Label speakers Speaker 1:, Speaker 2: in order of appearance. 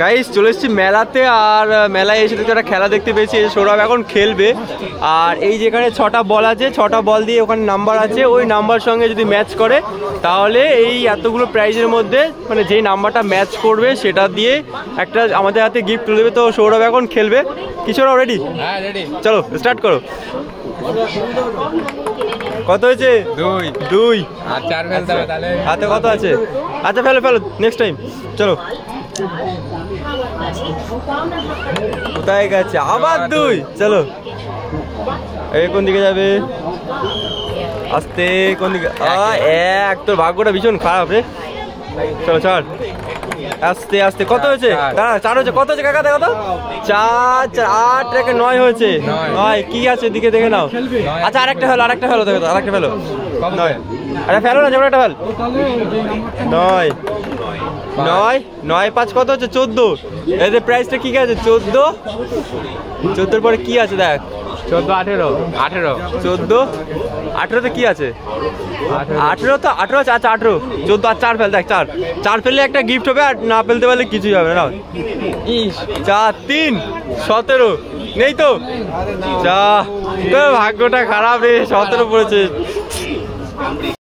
Speaker 1: Guys চলে এসেছি মেলাতে, আর মেলায় এসে একটা খেলা দেখতে পেয়েছি। সৌরভ এখন খেলবে, আর এই যেখানে 6টা বল আছে, 6টা বল দিয়ে ওখানে নাম্বার আছে, ওই নাম্বার সঙ্গে যদি ম্যাচ করে তাহলে এই এতগুলো প্রাইজের মধ্যে মানে যেই নাম্বারটা ম্যাচ করবে সেটা দিয়ে একটা আমাদের হাতে গিফট তুলে দেবে। তো সৌরভ এখন খেলবে। কি সৌরভ রেডি?
Speaker 2: হ্যাঁ রেডি,
Speaker 1: চলো স্টার্ট করো। কত হয়েছে? 2
Speaker 2: আর 4 ফেলতে হবে তাহলে।
Speaker 1: হাতে কত আছে? আচ্ছা ফেলো ফেলো, নেক্সট টাইম। চলো, কোথায় গেছে? আবার 2। চলো, এই কোন দিকে যাবে? আস্তে, কোন দিকে? এক, তোর ভাগ্যটা ভীষণ খারাপ রে। চলো ছাড়, আস্তে আস্তে। কত হয়েছে? 4 হয়েছে। কত হয়েছে কাকা? কত? 4, 8 রেখে 9 হয়েছে। 9 কি আছে দিকে দেখে নাও। আচ্ছা আরেকটা ফেলো, আরেকটা ফেলো, দেখো আরেকটা ফেলো। 9, আরে ফেলো না, যেমন একটা ফেল। 9 9 9 5 কত হচ্ছে? 14। এই যে প্রাইসটা কি আছে? 14। 14 পরে কি আছে দেখ?
Speaker 2: 14 18 18
Speaker 1: 14 18তে কি আছে? 18 তো 18 আছে। আচ্ছা 18 14 আর 4 ফেল। দেখ 4 ফেললে একটা গিফট হবে, আর না ফেলতে পারলে কিছুই হবে না। 4 3 17 নেই তো। যা, ভাগ্যটা খারাপ রে, 17 পড়েছে।